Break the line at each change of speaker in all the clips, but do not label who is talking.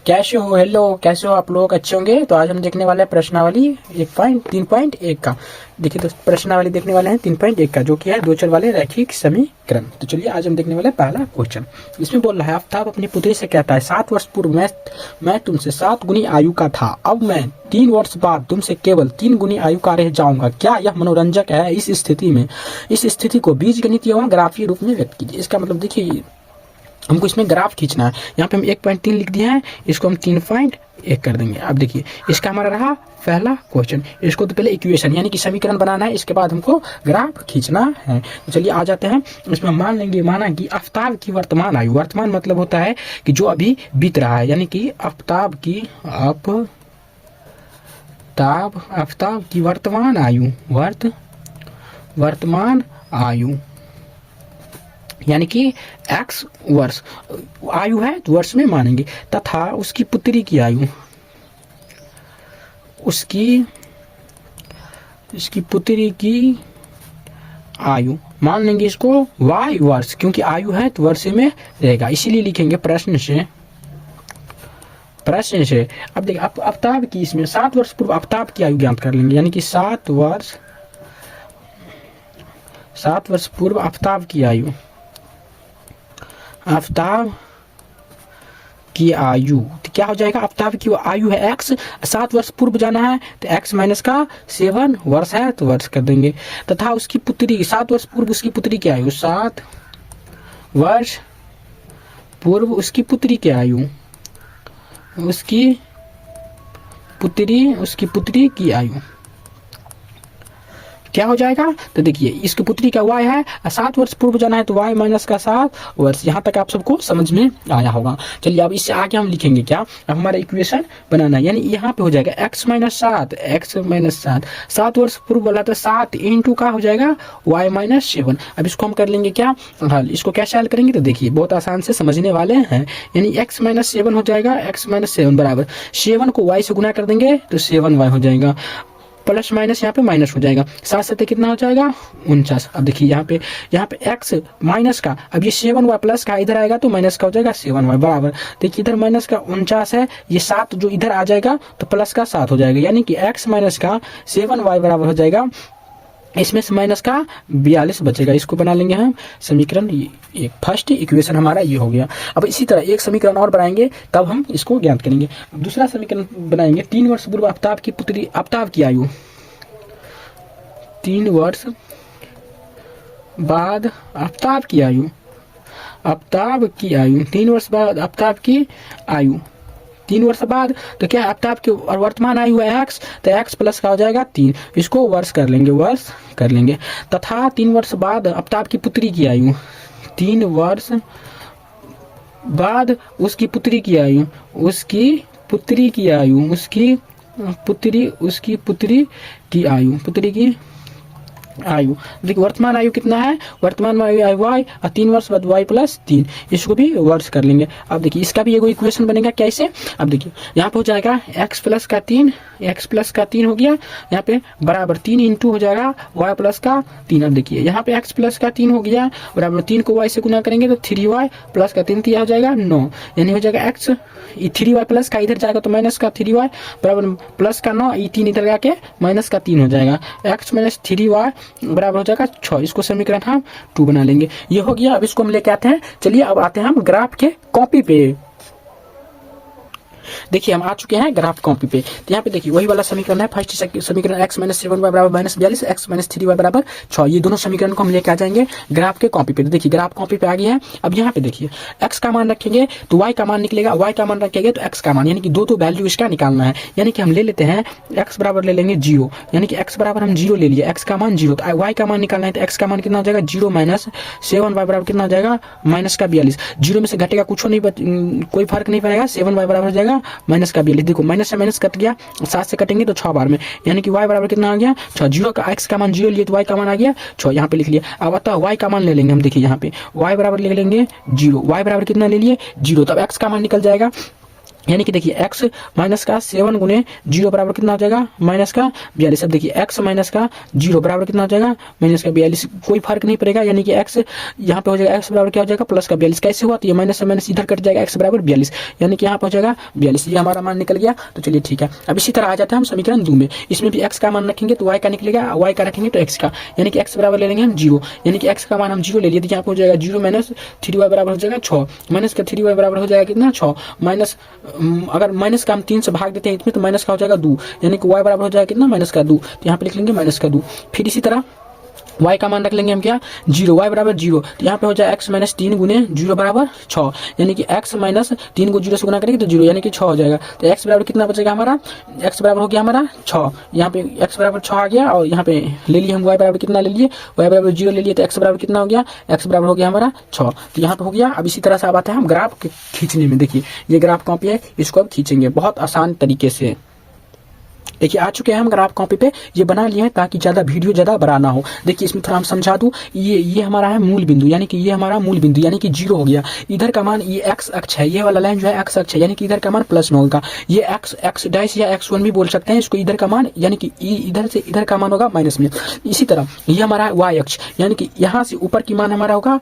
कैसे हो? हेलो, कैसे हो आप लोग? अच्छे होंगे। तो आज हम देखने वाले हैं प्रश्नावली 3.1 का। देखिए तो प्रश्नावली देखने वाले हैं 3.1 का, जो कि है दो चर वाले रैखिक समीकरण। तो चलिए आज हम देखने वाले हैं पहला क्वेश्चन। इसमें बोल रहा है आफ्ताब अपनी पुत्री से कहता है 7 वर्ष पूर्व मैं तुमसे 7 गुनी आयु का था, अब मैं 3 वर्ष बाद तुमसे केवल 3 गुनी आयु का रह जाऊंगा, क्या यह मनोरंजक है? इस स्थिति को बीजगणितीय एवं ग्राफीय रूप में व्यक्त कीजिए। इसका मतलब देखिए हमको इसमें ग्राफ खींचना है। यहाँ पे हम 1.3 लिख दिया है, इसको हम 3.1 कर देंगे। अब देखिए इसका हमारा रहा पहला क्वेश्चन। इसको तो पहले इक्वेशन यानी कि समीकरण बनाना है, इसके बाद हमको ग्राफ खींचना है। तो चलिए आ जाते हैं इसमें। माना कि आफ्ताब की वर्तमान आयु, वर्तमान मतलब होता है कि जो अभी बीत रहा है, यानी कि आफ्ताब की वर्तमान आयु यानी कि x वर्ष आयु है तो वर्ष में मानेंगे, तथा उसकी पुत्री की आयु, उसकी पुत्री की आयु मान लेंगे इसको y वर्ष, क्योंकि आयु है तो वर्ष में रहेगा, इसीलिए लिखेंगे प्रश्न से। अब देखिए आफ्ताब की इसमें 7 वर्ष पूर्व आफ्ताब की आयु ज्ञात कर लेंगे, यानी कि 7 वर्ष पूर्व आफ्ताब की आयु तो क्या हो जाएगा? आफ्ताब की आयु है x, 7 वर्ष पूर्व जाना है तो x माइनस का 7 वर्ष है तो वर्ष कर देंगे, तथा उसकी पुत्री 7 वर्ष पूर्व उसकी पुत्री की आयु, 7 वर्ष पूर्व उसकी पुत्री की आयु, उसकी पुत्री की आयु क्या हो जाएगा? तो देखिए इसकी पुत्री का y है, 7 वर्ष पूर्व जाना है तो y माइनस का 7 वर्ष। यहाँ तक आप सबको समझ में आया होगा। चलिए अब इससे आगे हम लिखेंगे क्या, अब हमारा इक्वेशन बनाना है, यानी यहाँ पे हो जाएगा x माइनस 7 7 वर्ष पूर्व वाला तो 7 इंटू का हो जाएगा y माइनस 7। अब इसको हम कर लेंगे क्या हल। इसको कैसे हल करेंगे? तो देखिए बहुत आसान से समझने वाले हैं, यानी x माइनस 7 हो जाएगा, x माइनस 7 बराबर 7 को y से गुना कर देंगे तो 7y हो जाएगा, प्लस माइनस यहाँ पे माइनस हो जाएगा, 7 से कितना हो जाएगा 49। अब देखिए यहाँ पे x माइनस का, अब ये 7y प्लस का इधर आएगा तो माइनस का हो जाएगा 7y बराबर, देखिए इधर माइनस का 49 है, ये 7 जो इधर आ जाएगा तो प्लस का 7 हो जाएगा, यानी कि x माइनस का 7y बराबर हो जाएगा, इसमें से माइनस का 42 बचेगा। इसको बना लेंगे हम समीकरण एक, फर्स्ट इक्वेशन हमारा ये हो गया। अब इसी तरह एक समीकरण और बनाएंगे तब हम इसको ज्ञात करेंगे। दूसरा समीकरण बनाएंगे 3 वर्ष पूर्व आफ्ताब की आयु, 3 वर्ष बाद आफ्ताब की आयु, 3 वर्ष बाद आफ्ताब की आयु, 3 वर्ष बाद तो क्या आफ्ताब की और वर्तमान आयु है x, तो x प्लस का हो जाएगा 3, इसको वर्ष कर लेंगे, तथा 3 वर्ष बाद आफ्ताब की पुत्री की आयु, 3 वर्ष बाद उसकी पुत्री की आयु, उसकी पुत्री की आयु देखिए वर्तमान आयु कितना है, वर्तमान आयु y और 3 वर्ष बाद y प्लस 3, इसको भी वर्ष कर लेंगे। अब देखिए इसका भी एगो इक्वेशन बनेगा कैसे, अब देखिए यहाँ पे हो जाएगा x प्लस का 3 हो गया, यहाँ पे बराबर 3 इंटू हो जाएगा y प्लस का 3। अब देखिए यहाँ पे x प्लस का 3 हो गया, बराबर 3 को y से गुना करेंगे तो 3y प्लस का 3 हो जाएगा 9, यानी हो जाएगा x 3y प्लस का इधर जाएगा तो माइनस का 3y बराबर प्लस का 9, 3 इधर जाके माइनस का 3 हो जाएगा, x माइनस 3y बराबर हो जाएगा 6। इसको समीकरण हम 2 बना लेंगे। ये हो गया। अब इसको हम लेके आते हैं। चलिए अब आते हैं हम ग्राफ के कॉपी पे। देखिए हम आ चुके हैं ग्राफ कॉपी पे। तो यहाँ पे देखिए वही वाला समीकरण है, फर्स्ट समीकरण x माइनस 7y बराबर माइनस 42, x माइनस 3y बराबर 6, ये दोनों समीकरण को हम लेके आ जाएंगे ग्राफ के कॉपी पे। तो देखिए ग्राफ कॉपी पे आ गया है। अब यहाँ पे देखिए x का मान रखेंगे तो y का मान निकलेगा, y का मान रखेंगे तो x का मान, यानी कि दो वैल्यू इसका निकालना है। यानी कि हम ले लेते हैं x बराबर ले लेंगे 0, यानी कि x बराबर हम 0 ले लिए, x का मान 0, तो y का मान निकालना है तो x का मान कितना हो जाएगा 0 माइनस 7y बराबर कितना हो जाएगा माइनस का 42, 0 में से घटेगा कुछ नहीं, कोई फर्क नहीं पड़ेगा, 7y बराबर हो जाएगा माइनस का 42। देखो माइनस से माइनस कट गया, 7 से कटेंगे तो 6 बार में, यानी कि y बराबर कितना आ गया 6, 0 का x का मान 0 लिए तो y का मान आ गया 6, यहाँ पे लिख लिया। अब आता y का मान ले लेंगे हम, देखिए यहाँ पे y बराबर ले लेंगे 0, y बराबर कितना ले लिए 0, तब x का मान निकल जाएगा यानी कि देखिए x माइनस का 7 गुने 0 बराबर कितना हो जाएगा माइनस का 42। अब देखिए x माइनस का 0 बराबर कितना हो जाएगा माइनस का 42, कोई फर्क नहीं पड़ेगा। यानी कि x यहाँ पे हो जाएगा x बराबर क्या हो जाएगा प्लस का 42। कैसे हुआ तो ये माइनस से माइनस इधर कट जाएगा x बराबर 42, यानी कि यहाँ पे हो जाएगा 42। ये हमारा मान निकल गया। तो चलिए ठीक है, अब इसी तरह आ जाता है हम समीकरण 2 में। इसमें भी x का मान रखेंगे तो y का निकलेगा, y का रखेंगे तो x का, यानी कि x बराबर ले लेंगे हम 0, यानी कि x का मान हम 0 ले लिए तो यहाँ पे हो जाएगा 0 माइनस 3y बराबर हो जाएगा 6, माइनस का 3y बराबर हो जाएगा कितना 6, माइनस अगर माइनस का हम 3 से भाग देते हैं इसमें तो माइनस का हो जाएगा 2, यानी कि y बराबर हो जाएगा कितना माइनस का 2, तो यहाँ पे लिख लेंगे माइनस का 2। फिर इसी तरह y का मान रख लेंगे हम क्या 0, y बराबर 0, तो यहाँ पे हो जाए x माइनस 3 गुने 0 बराबर 6, यानी कि x माइनस 3 को 0 से गुना करेंगे तो 0, यानी कि 6 हो जाएगा। तो x बराबर कितना बचेगा हमारा, x बराबर हो गया हमारा 6, यहाँ पे x बराबर 6 आ गया, और यहाँ पे ले लिए हम y बराबर कितना ले लिए, y बराबर 0 ले लिए, तो x बराबर कितना हो गया, x बराबर हो गया हमारा 6, तो यहाँ पे हो गया। अब इसी तरह से अब आते हैं हम ग्राफ खींचने में। देखिए ये ग्राफ कॉपी है, इसको अब खींचेंगे बहुत आसान तरीके से। देखिए आ चुके हैं हम ग्राफ कॉपी पे, ये बना लिए हैं ताकि ज़्यादा वीडियो ज़्यादा बड़ा ना हो। देखिए इसमें थोड़ा हम समझा दूँ, ये हमारा है मूल बिंदु, यानी कि ये हमारा मूल बिंदु यानी कि 0 हो गया। इधर का मान ये x अक्ष है, ये वाला लाइन जो है x अक्ष है, यानी कि इधर का मान प्लस में होगा। ये x डैश या x1 भी बोल सकते हैं इसको, इधर का मान यानी कि इधर से इधर का मान होगा माइनस में। इसी तरह ये हमारा y अक्ष, यानी कि यहाँ से ऊपर की मान हमारा होगा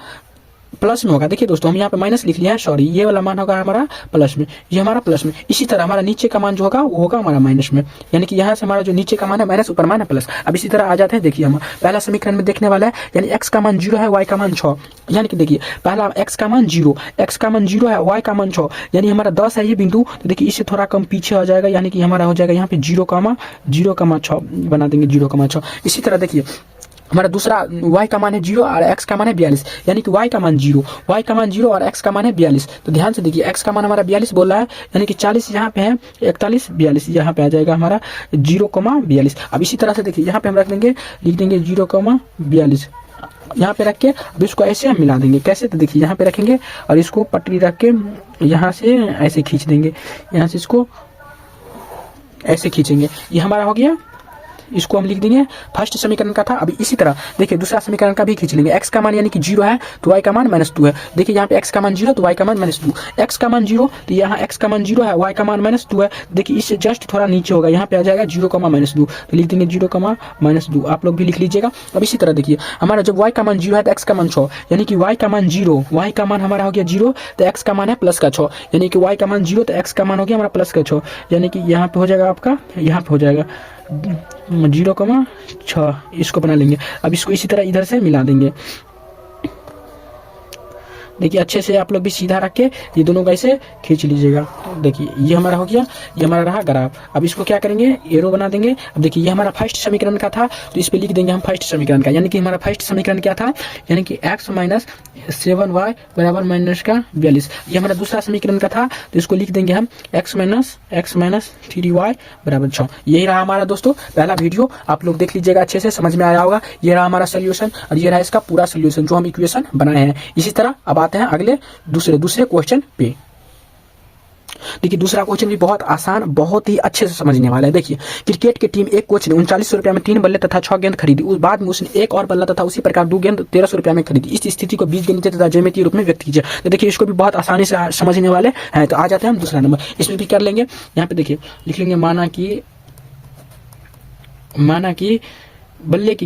प्लस में होगा। देखिए दोस्तों हम यहाँ पे माइनस लिख लिया है, सॉरी, ये वाला मान होगा हमारा प्लस में, ये हमारा प्लस में। इसी तरह हमारा नीचे का मान जो होगा वो होगा हमारा माइनस में, यानी कि यहाँ से हमारा जो नीचे का मान है माइनस, ऊपर मान है प्लस। अब इसी तरह आ जाते हैं, देखिए हम पहला समीकरण में देखने वाला है, यानी x का मान 0 है, y का मान 6, यानी कि देखिए पहला x का मान 0, x का मान 0 है, y का मान 6, यानी हमारा 10 है ये बिंदु। तो देखिए इससे थोड़ा कम पीछे हो जाएगा, यानी कि हमारा हो जाएगा यहाँ पे 0,6 बना देंगे, 0,6। इसी तरह देखिए हमारा दूसरा y का मान है 0 और x का मान है 42, यानी कि y का मान 0 और x का मान है 42। तो ध्यान से देखिए x का मान हमारा 42 बोल रहा है, यानी कि 40 यहाँ पे है, 41 42 यहाँ पे आ जाएगा हमारा 0,42। अब इसी तरह से देखिए यहाँ पे हम रख देंगे, लिख देंगे 0,42 यहाँ पे रख के, अब इसको ऐसे हम मिला देंगे। कैसे, तो देखिए यहाँ पे रखेंगे और इसको पटरी रख के यहाँ से ऐसे खींच देंगे, यहाँ से इसको ऐसे खींचेंगे, ये हमारा हो गया। इसको हम लिख देंगे फर्स्ट समीकरण का था। अभी इसी तरह देखिए दूसरा समीकरण का भी खींच लेंगे। x का मान यानी कि 0 है तो y का मान -2 है। देखिए यहाँ पे x का मान 0 तो y का मान -2, x का मान 0 तो यहाँ x का मान 0 है, y का मान -2 है। देखिए इससे जस्ट थोड़ा नीचे होगा, यहाँ पे आ जाएगा 0,-2, तो लिख देंगे 0,-2, आप लोग भी लिख लीजिएगा। अब इसी तरह देखिए हमारा जब y का मान 0 है तो x का मान 6, यानी कि y का मान 0, y का मान हमारा हो गया 0 तो x का मान है प्लस का 6, यानी कि y का मान 0 तो x का मान हो गया हमारा प्लस का 6, यानी कि यहाँ पे हो जाएगा आपका, यहाँ पे हो जाएगा 0,6, इसको बना लेंगे। अब इसको इसी तरह इधर से मिला देंगे। देखिए अच्छे से आप लोग भी सीधा रख के ये दोनों का ऐसे खींच लीजिएगा। देखिए ये हमारा हो गया, ये हमारा रहा ग्राफ। अब इसको क्या करेंगे, एरो बना देंगे। अब देखिए ये हमारा फर्स्ट समीकरण का था तो इस पे लिख देंगे हम फर्स्ट समीकरण का, यानी कि हमारा फर्स्ट समीकरण क्या था, यानी कि x माइनस 7y बराबर माइनस का 42। ये हमारा दूसरा समीकरण का था तो इसको लिख देंगे हम x माइनस 3y बराबर 6। यही रहा हमारा दोस्तों पहला वीडियो, आप लोग देख लीजिएगा, अच्छे से समझ में आया होगा। ये रहा हमारा सोल्यूशन और ये रहा इसका पूरा सोल्यूशन जो हम इक्वेशन बनाए हैं। इसी तरह अब आते हैं अगले दूसरे क्वेश्चन पे। देखिए दूसरा क्वेश्चन भी बहुत आसान, बहुत ही अच्छे से समझने वाला है। देखिए क्रिकेट की टीम एक कोच ने 3900 रुपया में 3 बल्ले तथा 6 गेंद खरीदी, उस बाद में उसने एक और बल्ला तथा उसी प्रकार 2 गेंद 1300 रुपया में खरीदी। इस स्थिति को बीजगणितीय तथा ज्यामितीय रूप में व्यक्त कीजिए। तो देखिए इसको भी बहुत आसानी से समझने वाले हैं। तो आ जाते हैं हम दूसरा नंबर, इसमें भी कर लेंगे। यहाँ पे देखिए लिख लेंगे माना कि बल्ले की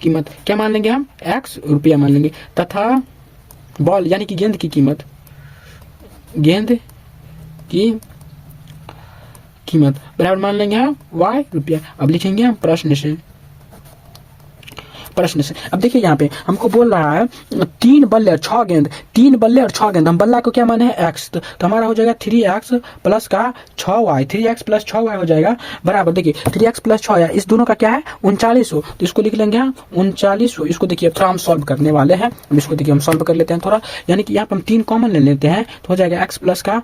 कीमत क्या मान लेंगे हम, x रुपया मान लेंगे, तथा बॉल यानी कि गेंद की कीमत बराबर मान लेंगे हम y रुपया। अब लिखेंगे हम प्रश्न से। अब देखिए यहाँ पे हमको बोल रहा है 3 बल्ले और 6 गेंद, हम बल्ला को क्या माने है x, तो हमारा हो जाएगा 3x प्लस का 6y, 3x प्लस 6y हो जाएगा बराबर। देखिए 3x प्लस 6y, इस दोनों का क्या है 3900, तो इसको लिख लेंगे हम 3900। इसको देखिए थोड़ा हम सॉल्व करने वाले हैं, इसको देखिए हम सॉल्व कर लेते हैं थोड़ा, यानी कि यहाँ पे हम 3 कॉमन ले लेते हैं तो हो जाएगा x प्लस का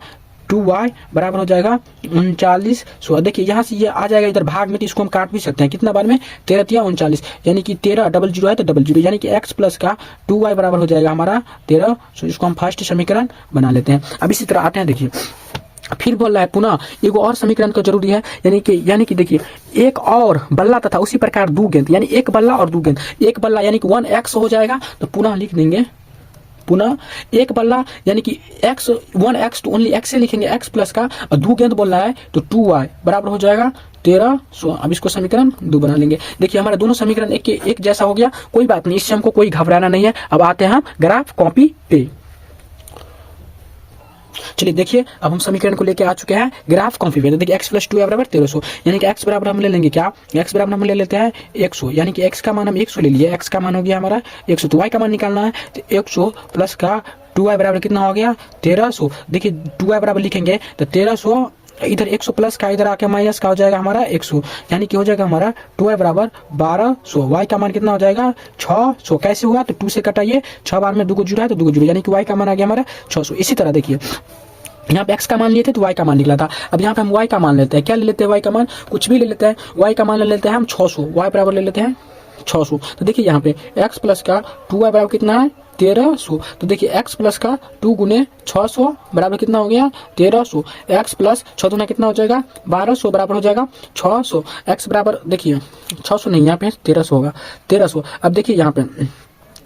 2y बराबर हो जाएगा 3900। देखिए यहाँ से ये आ जाएगा इधर भाग में, तो इसको हम काट भी सकते हैं, कितना बार में 13 या 39, यानी कि 13 डबल 0 है तो डबल 0, यानी कि x प्लस का 2y बराबर हो जाएगा हमारा 1300। इसको हम फर्स्ट समीकरण बना लेते हैं। अब इसी तरह आते हैं, देखिए फिर बोल रहा है पुनः एक और समीकरण का जरूरी है, यानी कि देखिए एक और बल्ला तथा उसी प्रकार 2 गेंद, यानी एक बल्ला और 2 गेंद, एक बल्ला यानी कि 1x हो जाएगा, तो पुनः लिख देंगे पुनः एक बल्ला यानी कि x 1x तो ओनली x से लिखेंगे x प्लस का, और 2 गेंद बोल रहा है तो 2y बराबर हो जाएगा 1300। अब इसको समीकरण 2 बना लेंगे। देखिए हमारा दोनों समीकरण एक जैसा हो गया, कोई बात नहीं, इससे हमको कोई घबराना नहीं है। अब आते हैं हम ग्राफ कॉपी पे। चलिए देखिए अब हम समीकरण को लेके आ चुके हैं ग्राफ कॉपी पे। तो देखिए x प्लस 2 बराबर 1300, यानी कि x बराबर हम ले लेंगे क्या, x बराबर हम ले लेते हैं 100, यानी कि x का मान हम 100 ले लिए, x का मान हो गया हमारा 100, तो y का मान निकालना है, तो 100 प्लस का 2y बराबर कितना हो गया 1300। देखिए 2y बराबर लिखेंगे तो 1300, इधर 100 प्लस का इधर आके माइनस का हो जाएगा हमारा 100, यानी कि हो जाएगा हमारा 2y बराबर 1200। y का मान कितना हो जाएगा 600। कैसे हुआ, तो 2 से कटाइए, 6 बार में 2 को जुड़ा है तो 2 को जुड़ा, यानी कि y का मान आ गया हमारा 600। इसी तरह देखिए यहाँ पे x का मान लिए थे तो y का मान निकला था। अब यहाँ पे हम y का मान लेते हैं, क्या ले लेते हैं y का मान, कुछ भी ले लेते हैं, y का मान ले लेते हैं हम 600, y बराबर ले लेते हैं 600। तो देखिए यहाँ पे x प्लस का 2y बराबर कितना है 1300, तो देखिए x प्लस का 2 गुने 600 बराबर कितना हो गया 1300, x प्लस 6 गुना कितना हो जाएगा 1200 बराबर हो जाएगा 600। x बराबर देखिए 600 नहीं, यहाँ पे 1300 होगा 1300। अब देखिए यहाँ पे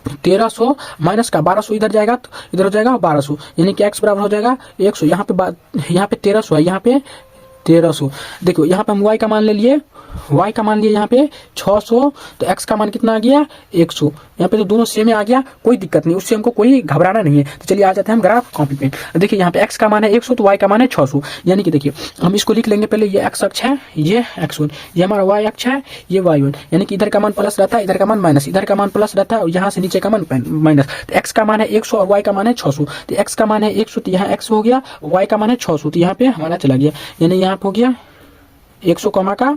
1300 माइनस का 1200 इधर जाएगा तो इधर हो जाएगा 1200, यानी कि x बराबर हो जाएगा 100। यहाँ पे 1300 है, यहाँ पे 1300। देखो यहाँ पे हम y का मान ले लिए, y का मान लिए यहाँ पे 600, तो x का मान कितना आ गया 100। यहाँ पे तो दोनों सेम ही आ गया, कोई दिक्कत नहीं, उससे हमको कोई घबराना नहीं है। तो चलिए आ जाते हैं हम ग्राफ कॉपी पे। देखिए यहाँ पे x का मान है 100 तो y का मान है 600, यानी कि देखिए हम इसको लिख लेंगे पहले, ये x अक्ष है, ये x1, ये हमारा y अक्ष है, ये y1, यानी कि इधर का मान प्लस रहता है, इधर का मान माइनस, इधर का मान प्लस रहता है और यहाँ से नीचे का मान माइनस। तो x का मान है 100 और y का मान है 600, तो x का मान है 100 तो यहाँ x हो गया, y का मान है 600 तो यहाँ पे हमारा चला गया, यानी यहाँ पे हो गया 100 कमा का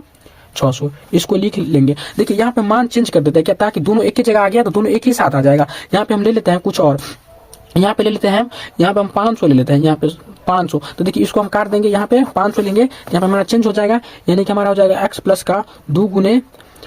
600, इसको लिख लेंगे। देखिए यहाँ पे मान चेंज कर देते हैं क्या, ताकि दोनों एक ही जगह आ गया तो दोनों एक ही साथ आ जाएगा। यहाँ पे हम ले लेते हैं कुछ और, यहाँ पे ले लेते हैं, यहाँ पे हम 500 ले लेते हैं, यहाँ पे 500, तो देखिए इसको हम काट देंगे, यहाँ पे 500 लेंगे, यहाँ पे हमारा चेंज हो जाएगा, यानी कि हमारा हो जाएगा x प्लस का 2 गुने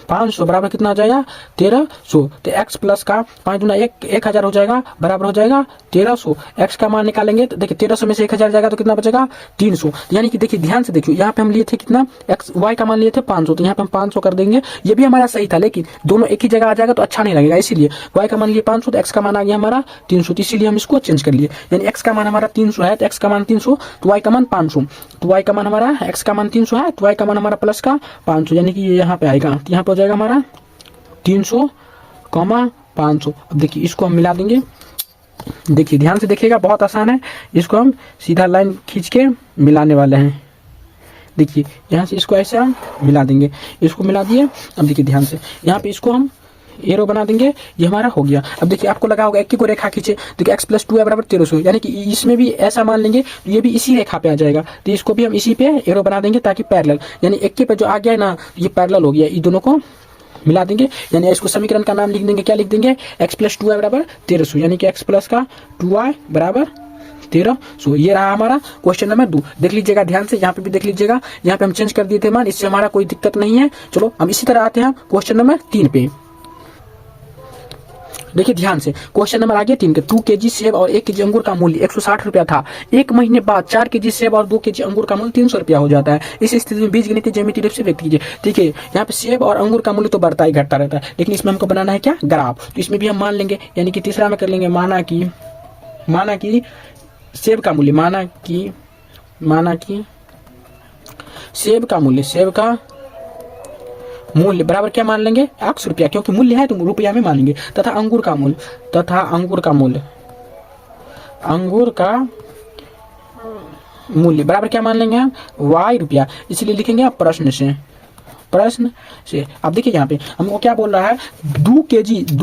500 बराबर कितना आ जाएगा 1300। तो x प्लस का 5 गुना 1000 हो जाएगा बराबर हो जाएगा 1300। x का मान निकालेंगे तो देखिए 1300 में से 1000 जाएगा तो कितना बचेगा 300, यानी कि देखिए ध्यान से देखिए यहाँ पे हम लिए थे कितना y का मान लिए थे 500, तो यहाँ पे हम 500 कर देंगे, ये भी हमारा सही था, लेकिन दोनों एक ही जगह आ जाएगा तो अच्छा नहीं लगेगा, इसीलिए y का मान लिए 500 तो x का मान आ गया हमारा 300, तो इसीलिए हम इसको चेंज कर लिए, यानी x का मान हमारा 300 है तो x का मान 300 तो y का मान 500, तो y का मान हमारा x का मान 300 है तो y का मान हमारा प्लस का 500, यानी कि ये यहाँ पे आएगा, तो यहाँ पे हो जाएगा हमारा 300 कॉमा 500। अब देखिए इसको हम मिला देंगे, देखिए ध्यान से देखिएगा, बहुत आसान है, इसको हम सीधा लाइन खींच के मिलाने वाले हैं। देखिए यहाँ से इसको ऐसे हम मिला देंगे, इसको मिला दिए। अब देखिए ध्यान से यहाँ पे इसको हम एरो बना देंगे, ये हमारा हो गया। अब देखिए आपको लगा होगा एक को रेखा खींचे, देखिए x प्लस 2 है बराबर 1300, यानी कि इसमें भी ऐसा मान लेंगे तो ये भी इसी रेखा पे आ जाएगा, तो इसको भी हम इसी पे एरो बना देंगे ताकि पैरेलल, यानी एक के पे जो आ गया है ना ये पैरेलल हो गया, ये दोनों को मिला देंगे, यानी इसको समीकरण का नाम लिख देंगे, क्या लिख देंगे x प्लस 2y बराबर 1300, यानी कि x प्लस का 2y बराबर 1300। ये रहा हमारा क्वेश्चन नंबर 2। देख लीजिएगा ध्यान से, यहाँ पे भी देख लीजिएगा, यहाँ पे हम चेंज कर दिए थे मान, इससे हमारा कोई दिक्कत नहीं है। चलो हम इसी तरह आते हैं क्वेश्चन नंबर 3 पे। देखिए ध्यान से क्वेश्चन नंबर आ गया 3 के, 2 kg सेब और 1 kg अंगूर का मूल्य 160 रुपया था। एक महीने बाद 4 kg सेब और 2 kg अंगूर का मूल्य 300 रुपया हो जाता है। इस स्थिति में बीज गणितीय ज्यामिति रूप से व्यक्त कीजिए। ठीक है, यहाँ पे सेब और अंगूर का मूल्य तो बढ़ता ही घटता रहता है, लेकिन इसमें हमको बनाना है क्या ग्राफ, तो इसमें भी हम मान लेंगे, यानी कि तीसरा में कर लेंगे, माना कि सेब का मूल्य, माना कि सेब का मूल्य बराबर क्या मान लेंगे 100 रुपया, क्योंकि मूल्य है तो रुपया में मानेंगे, तथा अंगूर का मूल्य बराबर क्या मान लेंगे हम y रुपया, इसलिए लिखेंगे आप प्रश्न से। अब देखिए यहाँ पे हमको क्या बोल रहा है 2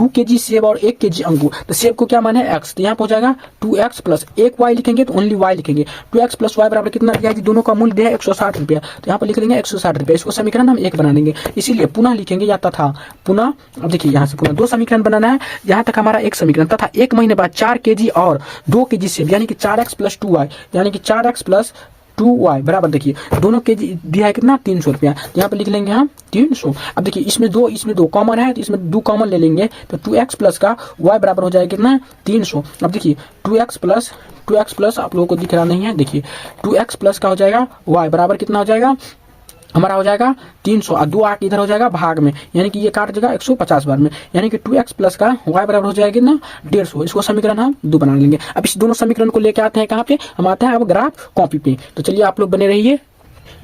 kg सेब और 1 kg अंगूर, तो सेब को क्या मान है x, तो यहाँ पे हो जाएगा 2x प्लस 1 y लिखेंगे तो ओनली y लिखेंगे, 2x प्लस y बराबर कितना दिया है, दोनों का मूल्य दिया है 160 रुपया, तो यहाँ पे लिख लेंगे 160 रुपया। इसको समीकरण हम 1 बना देंगे, इसीलिए पुनः लिखेंगे या तथा पुनः। अब देखिए यहाँ से पुनः 2 समीकरण बनाना है, यहाँ तक हमारा 1 समीकरण, तथा 1 महीने बाद 4 kg और 2 kg सेब, यानी कि 4x प्लस 2y, यानी कि 4x प्लस 2y बराबर देखिए दोनों के दिया है कितना 300 रुपया, यहाँ पे लिख लेंगे हम 300। अब देखिए इसमें दो कॉमन है तो इसमें 2 कॉमन ले लेंगे, तो 2x प्लस का y बराबर हो जाएगा कितना 300। अब देखिए 2x प्लस आप लोगों को दिख रहा नहीं है, देखिए 2x प्लस का हो जाएगा y बराबर कितना हो जाएगा हमारा हो जाएगा 300 और 2 आके इधर हो जाएगा भाग में, यानी कि ये काट जाएगा 150 बार में, यानी कि 2x प्लस का y बराबर हो जाएगी ना 150। इसको समीकरण हम 2 बना लेंगे। अब इस दोनों समीकरण को लेके आते हैं कहाँ पे, हम आते हैं अब ग्राफ कॉपी पे। तो चलिए आप लोग बने रहिए।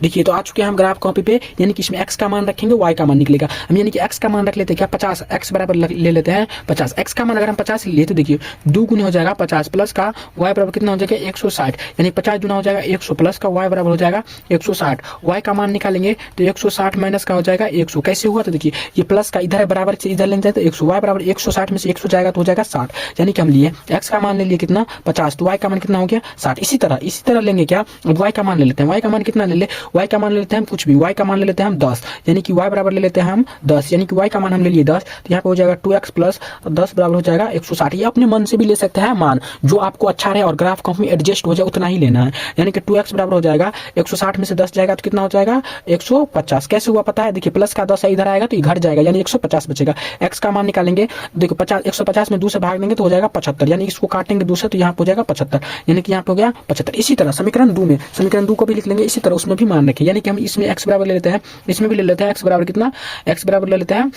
देखिए तो आ चुके हैं हम ग्राफ कॉपी पे, यानी कि इसमें x का मान रखेंगे y का मान निकलेगा। हम यानी कि x का मान रख लेते हैं क्या 50, x बराबर ले लेते हैं 50। x का मान अगर हम 50 ले तो देखिए 2 गुने हो जाएगा 50 प्लस का y बराबर कितना हो जाएगा 160, यानी 50 गुना हो जाएगा 100 प्लस का y बराबर हो जाएगा 160। y का मान निकालेंगे तो 160 माइनस का हो जाएगा 100। कैसे हुआ तो देखिए ये प्लस का इधर बराबर से इधर लेंगे तो 100, y बराबर 160 में से 100 जाएगा तो हो जाएगा 60, यानी कि हम लिए x का मान ले लिए कितना 50, तो y का मान कितना हो गया 60। इसी तरह लेंगे क्या, y का मान ले लेते हैं। y का मान कितना ले ले, y का मान ले लेते हैं कुछ भी, y का मान ले लेते हैं हम 10, यानी कि y बराबर ले लेते हैं हम 10, यानी कि y का मान हम ले लिए 10, तो यहाँ पे हो जाएगा 2x प्लस 10 बराबर हो जाएगा 160। ये अपने मन से भी ले सकते हैं मान, जो आपको अच्छा रहे और ग्राफ कॉपी में एडजस्ट हो जाए उतना ही लेना है। यानी कि 2x बराबर हो जाएगा 160 में से 10 जाएगा तो कितना हो जाएगा 150। कैसे हुआ पता है, देखिए प्लस का 10 इधर आएगा तो ये घट जाएगा, यानी 150 बचेगा। x का मान निकालेंगे देखो 50, 150 में 2 से भाग देंगे तो हो जाएगा 75, यानी इसको काटेंगे 2 से तो यहाँ पे हो जाएगा 75, यानी कि यहाँ पे हो गया 75। इसी तरह समीकरण 2 में समीकरण 2 को भी लिख लेंगे, इसी तरह उसमें भी मान रखें, यानी कि हम इसमें x बराबर ले लेते हैं, इसमें भी ले लेते हैं x बराबर कितना, x बराबर ले लेते हैं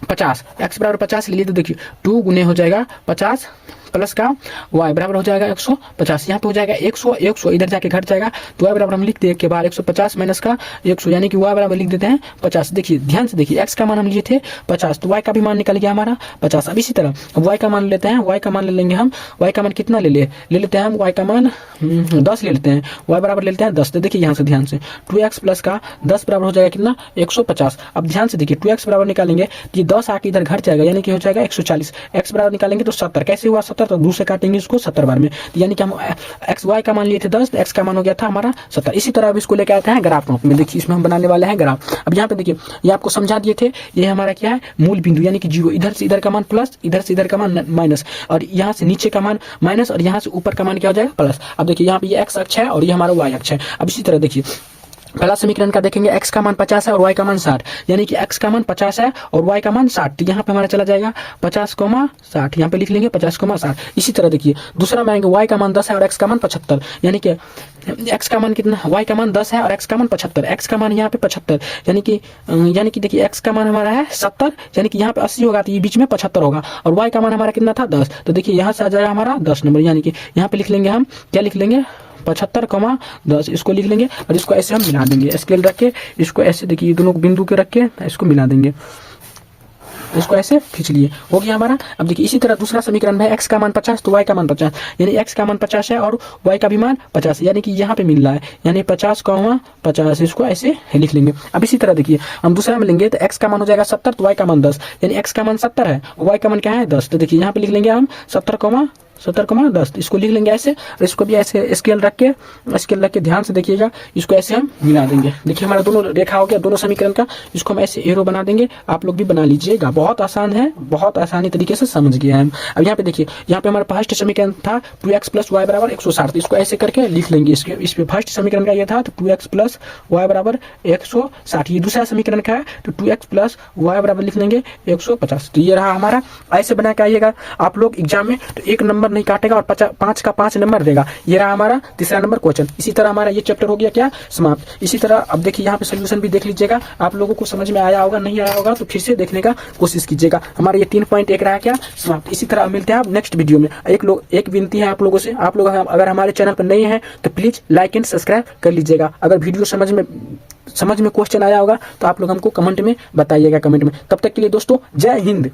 50, x बराबर 50 ले लिए तो देखिए 2 गुने हो जाएगा 50 प्लस का y बराबर हो जाएगा 150, यहाँ पे हो जाएगा 100 इधर जाके घट जाएगा तो y बराबर हम लिख दें के बाद 150 माइनस का 100, यानी कि y बराबर लिख देते हैं 50। देखिए ध्यान से देखिए x का मान हम लिए थे 50, तो y का भी मान निकल गया हमारा 50। अब इसी तरह अब y का मान लेते हैं, y का मान ले लेंगे हम, y का मान कितना ले लेते हैं हम, y का मान 10 ले लेते हैं, y बराबर ले लेते हैं 10। तो देखिए यहाँ से ध्यान से 2x प्लस का 10 बराबर हो जाएगा कितना 150। अब ध्यान से देखिए 2x बराबर निकालेंगे तो ये 10 आके इधर घट जाएगा, यानी कि हो जाएगा 140। x बराबर निकालेंगे तो 70, कैसे हुआ 70, तो 2 से काटेंगे इसको 70 बार में, तो यानी कि हम x y का मान लिए थे 10, तो x का मान हो गया था हमारा 70। इसी तरह अब इसको लेकर आते हैं ग्राफ में। देखिए इसमें हम बनाने वाले हैं ग्राफ। अब यहाँ पे देखिए ये आपको समझा दिए थे, ये हमारा क्या है मूल बिंदु, यानी कि 0, इधर से इधर का मान प्लस, इधर से इधर का मान माइनस, और यहाँ से नीचे का मान माइनस, और यहाँ से ऊपर का मान क्या हो जाएगा प्लस। अब देखिए यहाँ पे ये x अक्ष है और ये हमारा y अक्ष है। अब इसी तरह देखिए पहला समीकरण का देखेंगे, x का मान 50 है और y का मान 60, यानी कि x का मान 50 है और y का मान 60, तो यहाँ पे हमारा चला जाएगा 50,60, यहाँ पे लिख लेंगे 50,60। इसी तरह देखिए दूसरा में आएंगे, y का मान 10 है और x का मान 75, यानी कि x का मान कितना, y का मान 10 है और x का मान 75, x का मान यहाँ पे 75, यानी कि देखिए x का मान हमारा है 70, यानी कि यहाँ पे 80 होगा तो ये बीच में 75 होगा, और y का मान हमारा कितना था 10, तो देखिए यहाँ से आ जाएगा हमारा 10 नंबर, यानी कि यहाँ पे लिख लेंगे हम, क्या लिख लेंगे 75,10, इसको लिख लेंगे और इसको ऐसे हम मिला देंगे, स्केल रख के इसको ऐसे देखिए दोनों बिंदु के रख के इसको मिला देंगे, इसको ऐसे खींच लिए, हो गया हमारा। अब देखिए इसी तरह दूसरा समीकरण में x का मान 50 तो y का मान 50, यानी x का मान 50 है और y का भी मान 50, यानी कि यहाँ पे मिल रहा है, यानी 50,50, इसको ऐसे लिख लेंगे। अब इसी तरह देखिए हम दूसरा में लेंगे तो x का मान हो जाएगा 70 तो y का मान 10, यानी x का मान 70 है y का मान क्या है 10, तो देखिए यहाँ पे लिख लेंगे हम 70,10, इसको लिख लेंगे ऐसे, और इसको भी ऐसे स्केल रख के ध्यान से देखिएगा, इसको ऐसे हम मिला देंगे। देखिए हमारा दोनों रेखा हो गया दोनों समीकरण का, इसको हम ऐसे एरो बना देंगे, आप लोग भी बना लीजिएगा, बहुत आसान है, बहुत आसानी तरीके से समझ गए हम। अब यहाँ पे देखिए यहाँ पे हमारा फर्स्ट समीकरण था 2x प्लस वाई बराबर 160, इसको ऐसे करके लिख लेंगे, इस पे फर्स्ट समीकरण का ये था तो 2x प्लस वाई बराबर 160, ये दूसरा समीकरण का है तो 2x प्लस वाई बराबर लिख लेंगे 150। तो ये रहा हमारा, ऐसे बना के आइएगा आप लोग एग्जाम में तो 1 नंबर नहीं काटेगा और 5 का 5 नंबर देगा। ये रहा हमारा तीसरा नंबर क्वेश्चन। इसी तरह हमारा ये चैप्टर हो गया क्या समाप्त। इसी तरह अब देखिए यहाँ पे सोल्यूशन भी देख लीजिएगा, आप लोगों को समझ में आया होगा, नहीं आया होगा तो फिर से देखने का कोशिश कीजिएगा। हमारा ये 3.1 रहा क्या समाप्त। इसी तरह मिलते हैं आप नेक्स्ट वीडियो में। एक विनती है आप लोगों से, आप लोग अगर हमारे चैनल पर नए हैं तो प्लीज लाइक एंड सब्सक्राइब कर लीजिएगा। अगर वीडियो समझ में क्वेश्चन आया होगा तो आप लोग हमको कमेंट में बताइएगा, कमेंट में। तब तक के लिए दोस्तों जय हिंद।